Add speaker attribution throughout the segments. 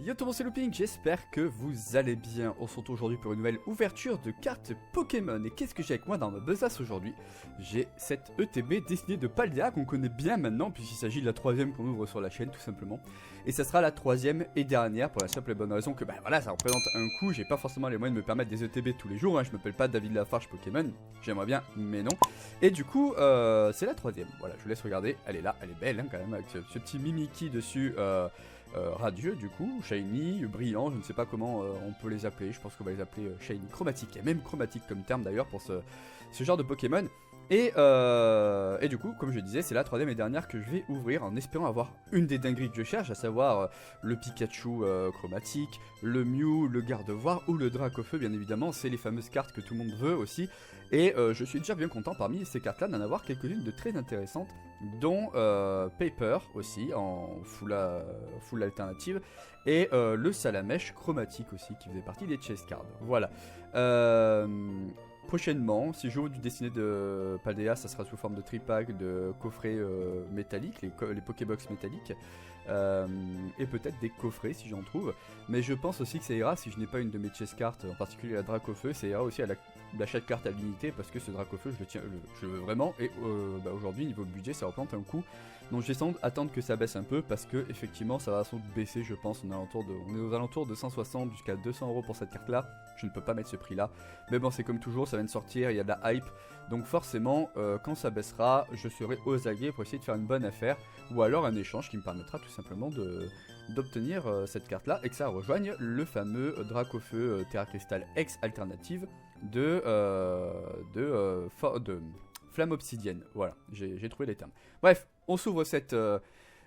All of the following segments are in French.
Speaker 1: Yo tout le monde, c'est Looping, j'espère que vous allez bien. On se retrouve aujourd'hui pour une nouvelle ouverture de cartes Pokémon. Et qu'est-ce que j'ai avec moi dans ma besace aujourd'hui? J'ai cette ETB dessinée de Paldea qu'on connaît bien maintenant, puisqu'il s'agit de la troisième qu'on ouvre sur la chaîne tout simplement. Et ça sera la troisième et dernière pour la simple et bonne raison que voilà, ça représente un coût. J'ai pas forcément les moyens de me permettre des ETB tous les jours, hein. Je m'appelle pas David Lafarge Pokémon, j'aimerais bien mais non. Et du coup c'est la troisième, voilà, je vous laisse regarder. Elle est là, elle est belle hein, quand même, avec ce petit Mimikyu dessus. Radieux du coup, shiny, brillant, je ne sais pas comment on peut les appeler, je pense qu'on va les appeler shiny chromatique, il y a même chromatique comme terme d'ailleurs pour ce genre de Pokémon. Et du coup, comme je disais, c'est la troisième et dernière que je vais ouvrir en espérant avoir une des dingueries que je cherche, à savoir le Pikachu chromatique, le Mew, le Gardevoir ou le Dracofeu bien évidemment, c'est les fameuses cartes que tout le monde veut aussi. Et je suis déjà bien content parmi ces cartes là d'en avoir quelques-unes de très intéressantes, dont Paper aussi en full alternative, et le Salamèche chromatique aussi qui faisait partie des chase cards. Voilà. Prochainement, si j'ouvre du dessiné de Paldea, ça sera sous forme de tripack, de coffrets métalliques, les Pokébox métalliques, et peut-être des coffrets si j'en trouve. Mais je pense aussi que ça ira, si je n'ai pas une de mes chase cards, en particulier la Dracofeu, ça ira aussi à l'achat de cartes à l'unité, parce que ce Dracofeu je le veux vraiment, et aujourd'hui niveau budget ça représente un coût. Donc j'essaie d'attendre que ça baisse un peu, parce que effectivement ça va sans doute baisser, je pense. On est aux alentours de 160 jusqu'à 200 € pour cette carte là. Je ne peux pas mettre ce prix là, mais bon, c'est comme toujours, ça vient de sortir, il y a de la hype, donc forcément quand ça baissera, je serai aux aguets pour essayer de faire une bonne affaire, ou alors un échange qui me permettra tout simplement d'obtenir cette carte là, et que ça rejoigne le fameux Dracofeu Terra Crystal X alternative de Flamme Obsidienne. Voilà, j'ai trouvé les termes. Bref, on s'ouvre cette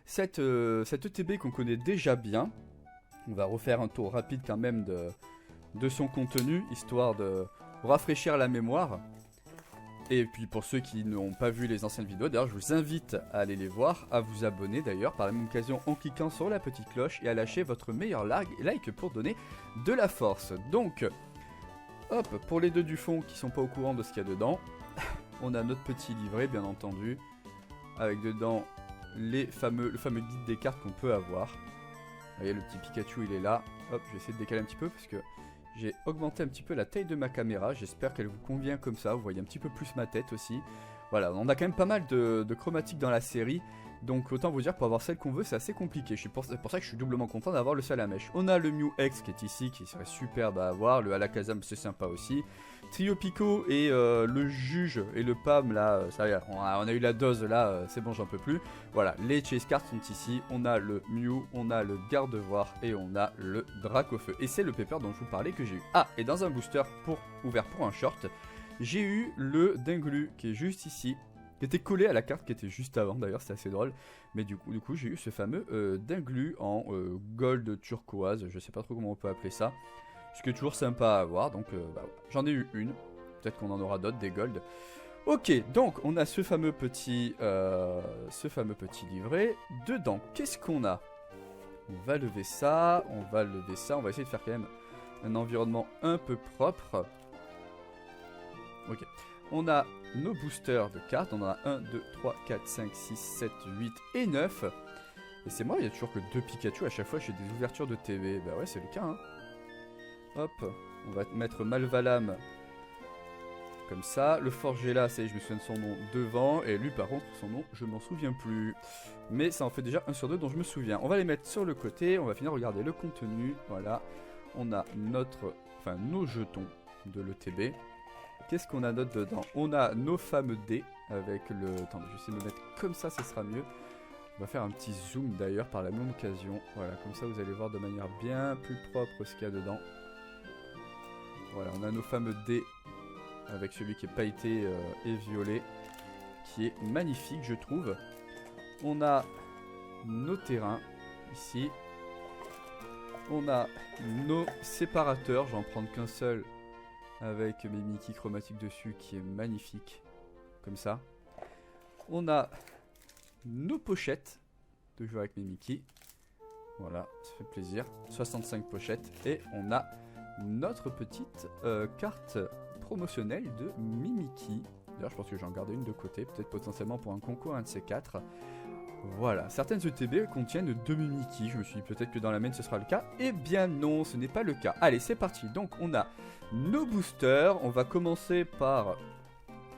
Speaker 1: ETB qu'on connaît déjà bien. On va refaire un tour rapide quand même de son contenu, histoire de rafraîchir la mémoire. Et puis pour ceux qui n'ont pas vu les anciennes vidéos, d'ailleurs je vous invite à aller les voir, à vous abonner d'ailleurs par la même occasion en cliquant sur la petite cloche et à lâcher votre meilleur like pour donner de la force. Donc, hop, pour les deux du fond qui sont pas au courant de ce qu'il y a dedans, on a notre petit livret bien entendu, avec dedans le fameux guide des cartes qu'on peut avoir. Vous voyez, le petit Pikachu il est là. Hop, je vais essayer de décaler un petit peu parce que j'ai augmenté un petit peu la taille de ma caméra, j'espère qu'elle vous convient comme ça, vous voyez un petit peu plus ma tête aussi. Voilà, on a quand même pas mal de chromatiques dans la série, donc autant vous dire, pour avoir celle qu'on veut, c'est assez compliqué. C'est pour ça que je suis doublement content d'avoir le Salamèche. On a le Mew X qui est ici, qui serait superbe à avoir, le Alakazam c'est sympa aussi. Trio Pico et le Juge et le Pam là, ça y est, on a eu la dose là, c'est bon, j'en peux plus. Voilà, les chase cards sont ici, on a le Mew, on a le Gardevoir et on a le Dracofeu. Et c'est le Paper dont je vous parlais que j'ai eu. Ah, et dans un booster ouvert pour un short, j'ai eu le Dinglu qui est juste ici, qui était collé à la carte qui était juste avant, d'ailleurs c'est assez drôle. Mais du coup j'ai eu ce fameux Dinglu en gold turquoise, je sais pas trop comment on peut appeler ça. Ce qui est toujours sympa à avoir, donc j'en ai eu une, peut-être qu'on en aura d'autres, des gold. Ok, donc on a ce fameux petit livret. Dedans, qu'est-ce qu'on a? On va lever ça, on va essayer de faire quand même un environnement un peu propre. Ok, on a nos boosters de cartes, on en a 1, 2, 3, 4, 5, 6, 7, 8 et 9. Et c'est moi, il y a toujours que 2 Pikachu à chaque fois, j'ai des ouvertures de TV. Bah ouais, c'est le cas, hein. Hop, on va mettre Malvalam comme ça. Le Forgela, ça y est, je me souviens de son nom devant. Et lui, par contre, son nom, je m'en souviens plus. Mais ça en fait déjà 1 sur 2 dont je me souviens. On va les mettre sur le côté. On va finir regarder le contenu. Voilà. On a nos jetons de l'ETB. Qu'est-ce qu'on a d'autre dedans? On a nos fameux dés avec le... Attendez, je vais essayer de me mettre comme ça sera mieux. On va faire un petit zoom d'ailleurs par la même occasion. Voilà, comme ça vous allez voir de manière bien plus propre ce qu'il y a dedans. Voilà, on a nos fameux dés avec celui qui est pailleté et violet, qui est magnifique je trouve. On a nos terrains ici. On a nos séparateurs, je vais en prendre qu'un seul avec mes Mickey chromatiques dessus qui est magnifique, comme ça. On a nos pochettes de jouer avec mes Mickey. Voilà, ça fait plaisir. 65 pochettes. Et on a notre petite carte promotionnelle de Mimikyu. D'ailleurs, je pense que j'en garde une de côté, peut-être potentiellement pour un concours, un de ces quatre. Voilà, certaines ETB contiennent 2 Mimikyu. Je me suis dit peut-être que dans la main ce sera le cas. Eh bien non, ce n'est pas le cas. Allez, c'est parti. Donc on a nos boosters. On va commencer par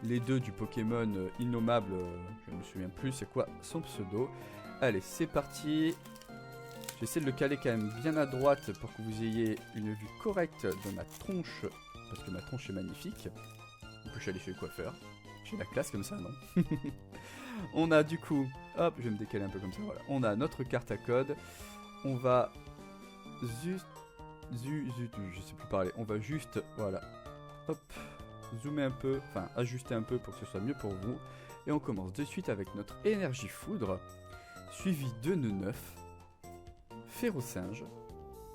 Speaker 1: les deux du Pokémon innommable. Je ne me souviens plus c'est quoi son pseudo. Allez, c'est parti. J'essaie de le caler quand même bien à droite pour que vous ayez une vue correcte de ma tronche. Parce que ma tronche est magnifique. On peut aller chez le coiffeur. J'ai la classe comme ça, non? On a du coup, hop, je vais me décaler un peu comme ça, voilà. On a notre carte à code. On va juste, je sais plus parler. On va juste, voilà, hop, zoomer un peu, enfin ajuster un peu pour que ce soit mieux pour vous. Et on commence de suite avec notre énergie foudre, suivi de Neuf, Férocinge.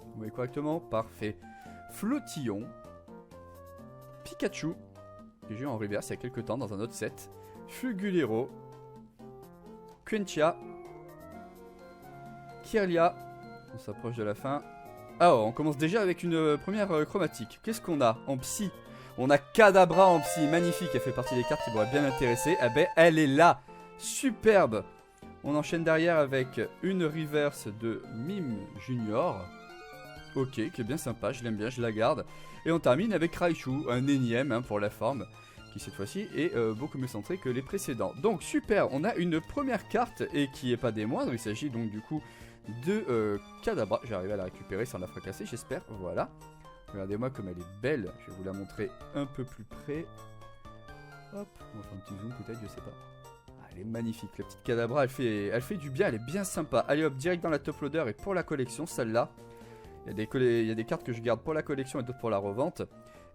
Speaker 1: Vous voyez correctement, parfait. Flottillon, Pikachu, que j'ai eu en reverse il y a quelques temps dans un autre set. Fulgulero, Quentia, Kirlia, on s'approche de la fin. Ah, oh, on commence déjà avec une première chromatique. Qu'est-ce qu'on a en psy? On a Kadabra en psy, magnifique, elle fait partie des cartes qui m'auraient bien intéressé. Ah ben, elle est là, superbe. On enchaîne derrière avec une reverse de Mime Junior. Ok, qui est bien sympa, je l'aime bien, je la garde. Et on termine avec Raichu, un énième hein, pour la forme, qui cette fois-ci est beaucoup mieux centré que les précédents. Donc super, on a une première carte et qui est pas des moindres, il s'agit donc du coup de Kadabra. J'arrive à la récupérer sans la fracasser, j'espère, voilà. Regardez-moi comme elle est belle, je vais vous la montrer un peu plus près. Hop, on va faire un petit zoom peut-être, je sais pas. Ah, elle est magnifique, la petite Kadabra, elle fait du bien, elle est bien sympa. Allez hop, direct dans la top loader et pour la collection, celle-là. Il y a des cartes que je garde pour la collection et d'autres pour la revente.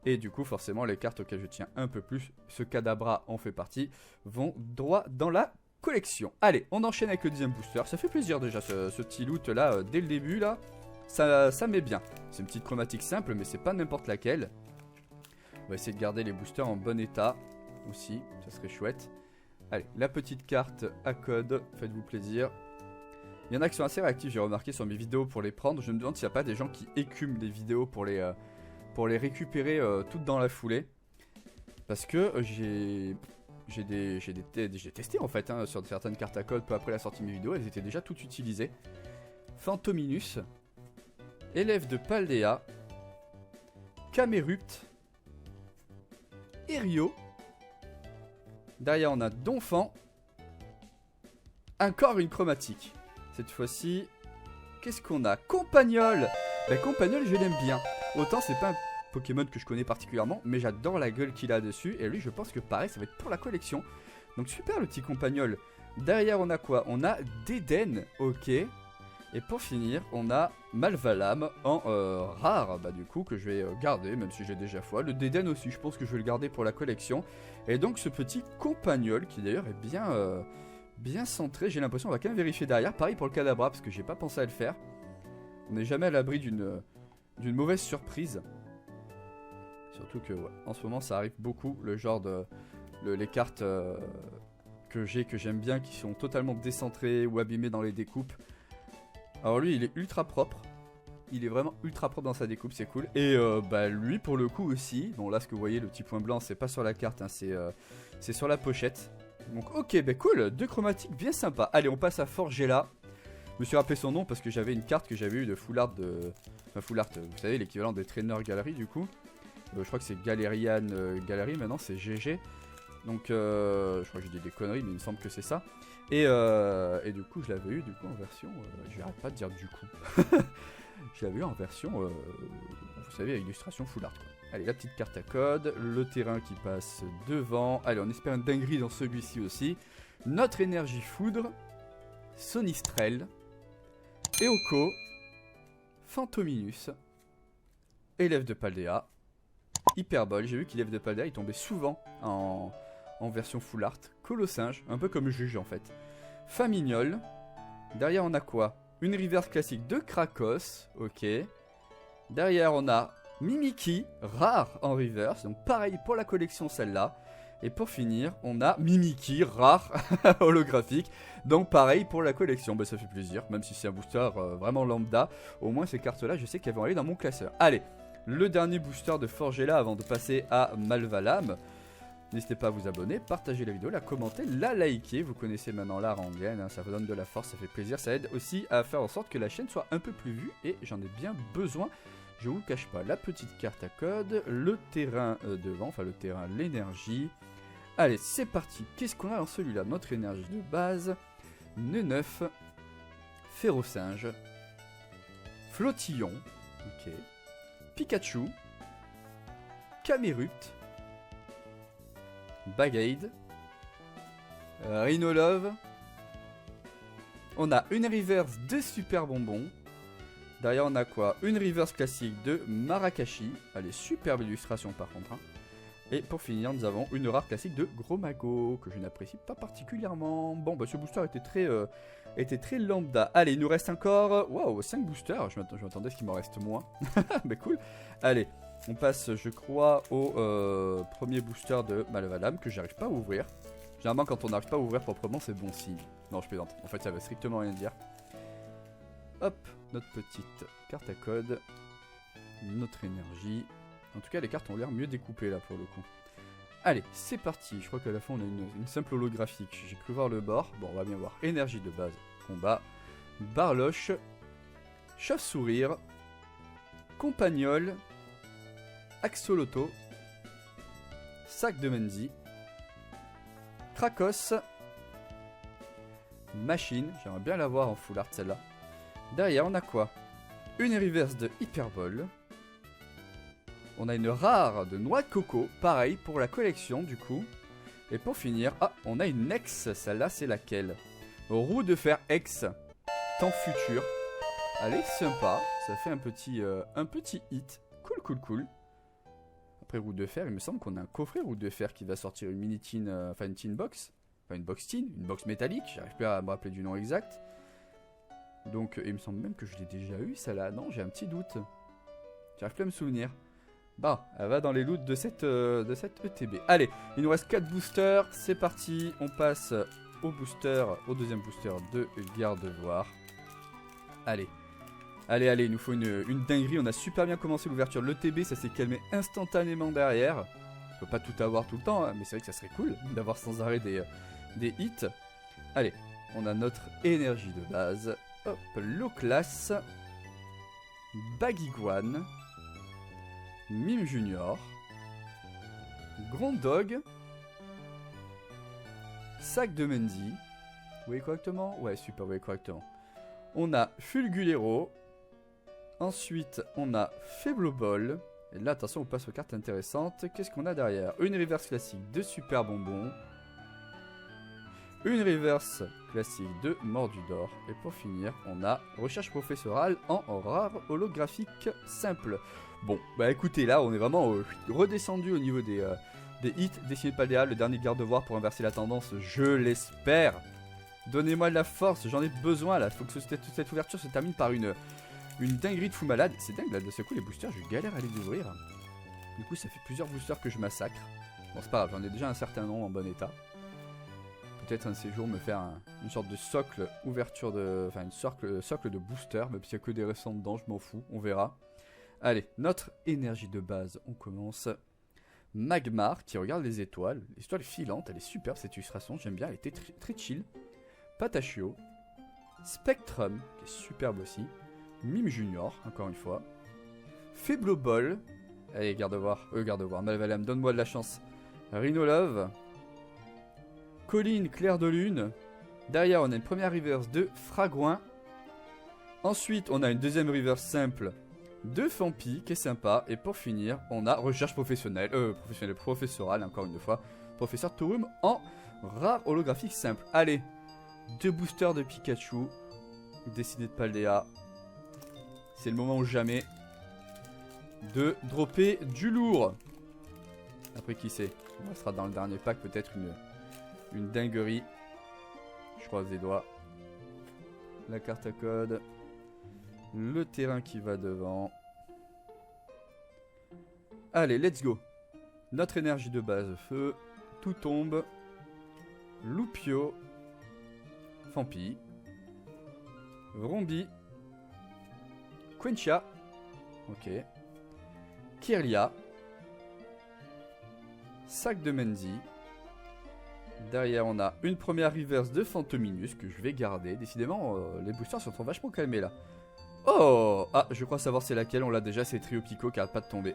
Speaker 1: Et du coup, forcément, les cartes auxquelles je tiens un peu plus, ce Kadabra en fait partie, vont droit dans la collection. Allez, on enchaîne avec le deuxième booster. Ça fait plaisir déjà, ce petit loot là, dès le début là. Ça met bien. C'est une petite chromatique simple, mais c'est pas n'importe laquelle. On va essayer de garder les boosters en bon état aussi, ça serait chouette. Allez, la petite carte à code, faites-vous plaisir. Il y en a qui sont assez réactifs, j'ai remarqué sur mes vidéos pour les prendre. Je me demande s'il n'y a pas des gens qui écument les vidéos pour les récupérer toutes dans la foulée. Parce que j'ai testé en fait hein, sur certaines cartes à code peu après la sortie de mes vidéos. Elles étaient déjà toutes utilisées. Phantominus, Élève de Paldea, Camerupt, Erio. Derrière on a Donphan. Encore une chromatique. Cette fois-ci, qu'est-ce qu'on a? Compagnol. Ben, Compagnol, je l'aime bien. Autant c'est pas un Pokémon que je connais particulièrement, mais j'adore la gueule qu'il a dessus. Et lui, je pense que pareil, ça va être pour la collection. Donc super le petit Compagnol. Derrière, on a quoi? On a Déden, ok. Et pour finir, on a Malvalam en rare, bah du coup, que je vais garder, même si j'ai déjà foi. Le Déden aussi, je pense que je vais le garder pour la collection. Et donc ce petit Compagnol, qui d'ailleurs est bien centré, j'ai l'impression, on va quand même vérifier derrière. Pareil pour le Kadabra, parce que j'ai pas pensé à le faire. On n'est jamais à l'abri d'une mauvaise surprise. Surtout que, ouais, en ce moment, ça arrive beaucoup, le genre de... les cartes que j'aime bien, qui sont totalement décentrées ou abîmées dans les découpes. Alors lui, il est ultra propre. Il est vraiment ultra propre dans sa découpe, c'est cool. Et bah lui, pour le coup aussi, bon là, ce que vous voyez, le petit point blanc, c'est pas sur la carte, hein, c'est sur la pochette. Donc ok, bah cool, deux chromatiques bien sympa. Allez, on passe à Forgella. Je me suis rappelé son nom parce que j'avais une carte que j'avais eu de Full Art Enfin Full Art, vous savez, l'équivalent des Trainer Gallery du coup. Je crois que c'est Galerian Gallery, maintenant c'est GG. Donc je crois que j'ai dit des conneries, mais il me semble que c'est ça. Et du coup, je l'avais eu du coup en version... je n'arrête pas de dire du coup. Je l'avais eu en version, vous savez, illustration Full Art, quoi. Allez, la petite carte à code, le terrain qui passe devant. Allez, on espère une dinguerie dans celui-ci aussi. Notre énergie foudre, Sonistrel, Eoko, Phantominus, Élève de Paldea, Hyperbole. J'ai vu qu'Élève de Paldea il tombait souvent en version Full Art. Colossinge, un peu comme Juge en fait. Famignol. Derrière on a quoi? Une reverse classique de Krakos, ok. Derrière on a Mimikyu, rare en reverse, donc pareil pour la collection celle-là. Et pour finir, on a Mimikyu, rare holographique, donc pareil pour la collection. Bah ça fait plaisir, même si c'est un booster vraiment lambda. Au moins ces cartes-là, je sais qu'elles vont aller dans mon classeur. Allez, le dernier booster de Forgella avant de passer à Malvalam. N'hésitez pas à vous abonner, partager la vidéo, la commenter, la liker. Vous connaissez maintenant la rengaine, hein, ça vous donne de la force, ça fait plaisir. Ça aide aussi à faire en sorte que la chaîne soit un peu plus vue et j'en ai bien besoin. Je vous le cache pas, la petite carte à code, le terrain devant, enfin le terrain, l'énergie. Allez, c'est parti. Qu'est-ce qu'on a dans celui-là? Notre énergie de base, Neneuf, Férocinge, Flottillon, ok, Pikachu, Camerupt, Bagade, Rhinolove. On a une reverse de Super Bonbon. Derrière, on a quoi? Une reverse classique de Marakashi. Allez, superbe illustration par contre. Hein. Et pour finir, nous avons une rare classique de Gros Mago, que je n'apprécie pas particulièrement. Bon, bah ce booster était très lambda. Allez, il nous reste encore... Waouh, 5 boosters. Je m'attendais à ce qu'il m'en reste moins. Mais cool. Allez, on passe, je crois, au premier booster de Malvalam, que j'arrive pas à ouvrir. Généralement, quand on n'arrive pas à ouvrir proprement, c'est bon signe. Non, je plaisante. En fait, ça veut strictement rien dire. Hop, notre petite carte à code, notre énergie. En tout cas, les cartes ont l'air mieux découpées là pour le coup. Allez, c'est parti. Je crois qu'à la fin, on a une simple holographique. J'ai cru voir le bord. Bon, on va bien voir. Énergie de base, combat, Barloche, Chauve-sourire, Compagnol, Axoloto, Sac de Menzi, Krakos, Machine. J'aimerais bien l'avoir en full art celle-là. Derrière, on a quoi? Une reverse de Hyperball. On a une rare de Noix de Coco. Pareil pour la collection, du coup. Et pour finir, ah, on a une X. Celle-là, c'est laquelle? Roue de fer X. Temps futur. Allez, sympa. Ça fait un petit hit. Cool, cool, cool. Après roue de fer, il me semble qu'on a un coffret roue de fer qui va sortir une mini tin, enfin une tin box. Enfin une box tin, une box métallique. J'arrive pas à me rappeler du nom exact. Donc, il me semble même que je l'ai déjà eu, celle-là. Non, j'ai un petit doute. J'arrive plus à me souvenir. Bah, elle va dans les loots de cette ETB. Allez, il nous reste 4 boosters. C'est parti. On passe au deuxième booster de Gardevoir. Allez. Allez, allez, il nous faut une dinguerie. On a super bien commencé l'ouverture de l'ETB. Ça s'est calmé instantanément derrière. On peut pas tout avoir tout le temps, hein, mais c'est vrai que ça serait cool d'avoir sans arrêt des hits. Allez, on a notre énergie de base. Hop, low class, Bagiguan, Mime Junior, Grondog, Sac de Menzi. Vous voyez correctement? Ouais, super, vous voyez correctement. On a Fulgulero. Ensuite, on a Faiblobol. Et là, attention, on passe aux cartes intéressantes. Qu'est-ce qu'on a derrière? Une reverse classique de Super Bonbon. Une reverse classique de Mordudor. Et pour finir, on a recherche professorale en rare holographique simple. Bon, bah écoutez, là, on est vraiment redescendu au niveau des hits dessinés de Paldea. Le dernier Gardevoir pour inverser la tendance, je l'espère. Donnez-moi de la force, j'en ai besoin là. Il faut que cette ouverture se termine par une dinguerie de fou malade. C'est dingue là, de ce coup, les boosters, je galère à les ouvrir. Du coup, ça fait plusieurs boosters que je massacre. Bon, c'est pas grave, j'en ai déjà un certain nombre en bon état. Peut-être un de ces jours me faire une sorte de socle ouverture de... Enfin, une socle de booster, même s'il n'y a que des récents dedans, je m'en fous, on verra. Allez, notre énergie de base, on commence. Magmar, qui regarde les étoiles filantes, elle est superbe cette illustration, j'aime bien, elle était très chill. Patachio, Spectrum, qui est superbe aussi. Mime Junior, encore une fois. Faiblobol, allez, Gardevoir, Malvalam, donne-moi de la chance. Rhinolove. Colline, Clair de Lune. Derrière, on a une première reverse de Fragouin. Ensuite, on a une deuxième reverse simple de Fampi, qui est sympa. Et pour finir, on a recherche professorale, encore une fois. Professeur Tourum en rare holographique simple. Allez, 2 boosters de Pikachu. Dessiné de Paldea. C'est le moment ou jamais de dropper du lourd. Après, qui sait? On sera dans le dernier pack, peut-être une dinguerie. Je croise les doigts. La carte à code. Le terrain qui va devant. Allez, let's go. Notre énergie de base, feu. Tout tombe. Loupio. Fampi. Rombi. Quencha. Ok. Kirlia. sac de Mendy. Derrière, on a une première reverse de Phantominus que je vais garder. Décidément, les boosters se sont vachement calmés là. Oh! Ah, je crois savoir c'est laquelle. On l'a déjà, c'est Trio Pico qui arrête pas de tomber.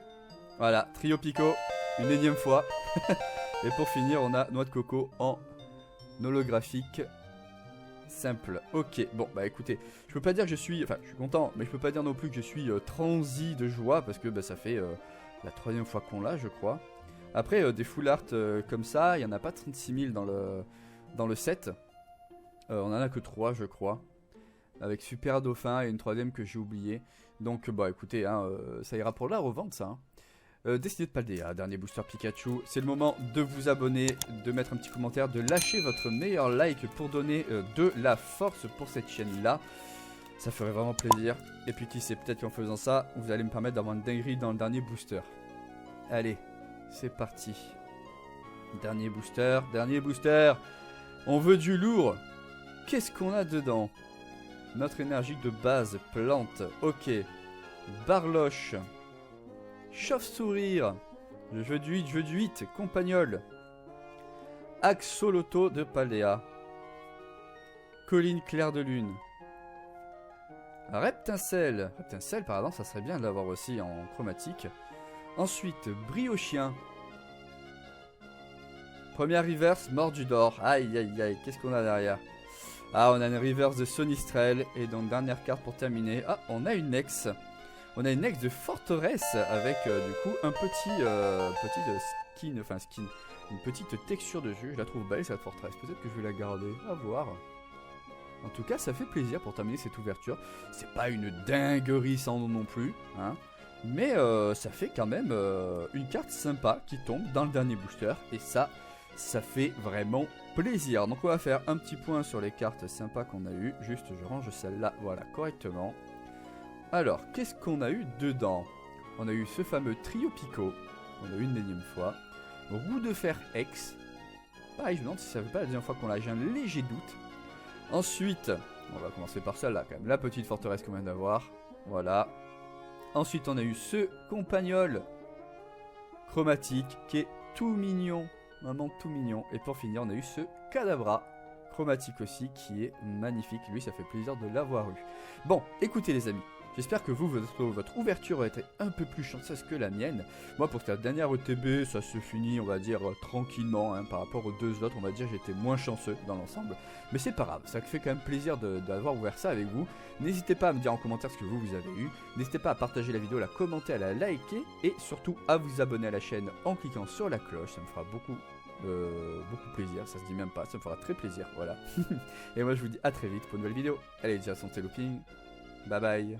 Speaker 1: Voilà, Trio Pico, une énième fois. Et pour finir, on a Noix de Coco en holographique simple. Ok, bon, bah écoutez, je peux pas dire que je suis... Enfin, je suis content, mais je peux pas dire non plus que je suis transi de joie parce que bah, ça fait la 3e fois qu'on l'a, je crois. Après, des full art comme ça, il n'y en a pas 36 000 dans le set. On en a que 3, je crois. Avec Super Dauphin et une 3ème que j'ai oubliée. Donc, bah écoutez, hein, ça ira pour la revente, ça. Décidez de Paldea, dernier booster Pikachu. C'est le moment de vous abonner, de mettre un petit commentaire, de lâcher votre meilleur like pour donner de la force pour cette chaîne-là. Ça ferait vraiment plaisir. Et puis, qui sait, peut-être qu'en faisant ça, vous allez me permettre d'avoir une dinguerie dans le dernier booster. Allez. C'est parti. Dernier booster, dernier booster. On veut du lourd. Qu'est-ce qu'on a dedans? Notre énergie de base, plante. Ok. Barloche. Chauve-sourire. Je veux du 8, je veux du 8. Compagnol. Axoloto de Paldea. Colline claire de lune. Reptincelle. Reptincelle, par exemple, ça serait bien de l'avoir aussi en chromatique. Ensuite, Briochien. Première reverse, Mordudor. Aïe aïe aïe, qu'est-ce qu'on a derrière? Ah, on a une reverse de Sonistrel. Et donc, dernière carte pour terminer. Ah, on a une ex. On a une ex de forteresse avec du coup un petit skin. Enfin, skin. Une petite texture de jeu. Je la trouve belle cette forteresse. Peut-être que je vais la garder. À voir. En tout cas, ça fait plaisir pour terminer cette ouverture. C'est pas une dinguerie sans nom non plus. Hein. Mais ça fait quand même une carte sympa qui tombe dans le dernier booster. Et ça fait vraiment plaisir. Donc on va faire un petit point sur les cartes sympas qu'on a eues. Juste je range celle-là, voilà, correctement. Alors, qu'est-ce qu'on a eu dedans? On a eu ce fameux Trio Pico. On a eu une énième fois. Roue de fer X. Pareil, je me demande si ça fait pas la deuxième fois qu'on l'a. J'ai un léger doute. Ensuite, on va commencer par celle-là quand même. La petite forteresse qu'on vient d'avoir. Voilà. Ensuite, on a eu ce compagnol chromatique qui est tout mignon. Vraiment tout mignon. Et pour finir, on a eu ce Kadabra chromatique aussi qui est magnifique. Lui, ça fait plaisir de l'avoir eu. Bon, écoutez les amis. J'espère que vous, votre ouverture a été un peu plus chanceuse que la mienne. Moi, pour cette dernière ETB, ça se finit, on va dire, tranquillement. Hein, par rapport aux deux autres, on va dire, j'étais moins chanceux dans l'ensemble. Mais c'est pas grave, ça fait quand même plaisir d'avoir ouvert ça avec vous. N'hésitez pas à me dire en commentaire ce que vous avez eu. N'hésitez pas à partager la vidéo, à la commenter, à la liker. Et surtout, à vous abonner à la chaîne en cliquant sur la cloche. Ça me fera beaucoup plaisir, ça se dit même pas, ça me fera très plaisir, voilà. Et moi, je vous dis à très vite pour une nouvelle vidéo. Allez, déjà, santé looping. Bye bye.